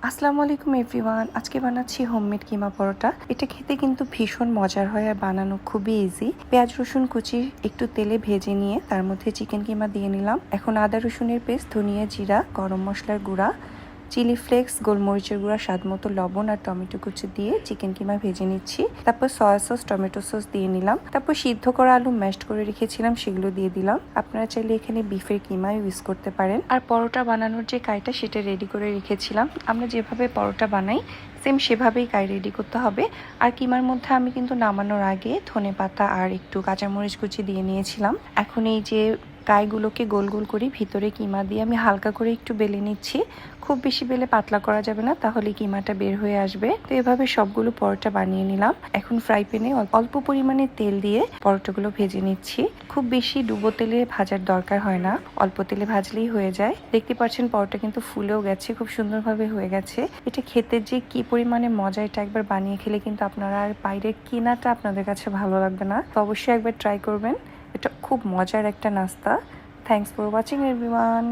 আসসালামু আলাইকুম এভরিওয়ান। আজকে বানাচ্ছি হোমমেড কিমা পরোটা। এটা খেতে কিন্তু ভীষণ মজার হয় আর বানানো খুবই ইজি। পেঁয়াজ রসুন কুচি একটু তেলে ভেজে নিয়ে তার মধ্যে চিকেন কিমা দিয়ে নিলাম। এখন আদা রসুনের পেস্ট, ধনিয়া জিরা, গরম মশলার গুঁড়া, চিলি ফ্লেক্স, গোলমরিচের গুঁড়া, স্বাদ মতো লবণ আর টমেটো কুচি দিয়ে চিকেন কিমা ভেজে নিচ্ছি। তারপর সয়া সস, টমেটো সস দিয়ে নিলাম। তারপর সিদ্ধ করা আলু ম্যাশড করে রেখেছিলাম, সেগুলো দিয়ে দিলাম। আপনারা চাইলে এখানে বিফের কিমা ইউজ করতে পারেন। আর পরোটা বানানোর যে কাইটা সেটা রেডি করে রেখেছিলাম। আমরা যেভাবে পরোটা বানাই সেম সেভাবেই কাই রেডি করতে হবে। আর কিমার মধ্যে আমি কিন্তু নামানোর আগে ধনেপাতা আর একটু কাঁচামরিচ কুচি দিয়ে নিয়েছিলাম। এখন এই যে কাইগুলোকে গোল গোল করে ভিতরে কিমা দিয়ে আমি হালকা করে একটু বেলে নিচ্ছি। খুব বেশি বেলে পাতলা করা যাবে না, তাহলে কিমাটা বের হয়ে আসবে। তো এভাবে সবগুলো পরোটা বানিয়ে নিলাম। এখন ফ্রাই প্যানে অল্প পরিমাণে তেল দিয়ে পরোটাগুলো ভেজে নিচ্ছি। খুব বেশি ডুবো তেলে ভাজার দরকার হয় না, অল্প তেলে ভাজলেই হয়ে যায়। দেখতে পাচ্ছেন পরোটা কিন্তু ফুলেও গেছে, খুব সুন্দরভাবে হয়ে গেছে। এটা খেতে যে কি পরিমাণে মজা, এটা একবার বানিয়ে খেলে কিন্তু আপনারা আর বাইরের কেনাটা আপনাদের কাছে ভালো লাগবে না। তো অবশ্যই একবার ট্রাই করবেন। এটা খুব মজার একটা নাস্তা। Thanks for watching everyone.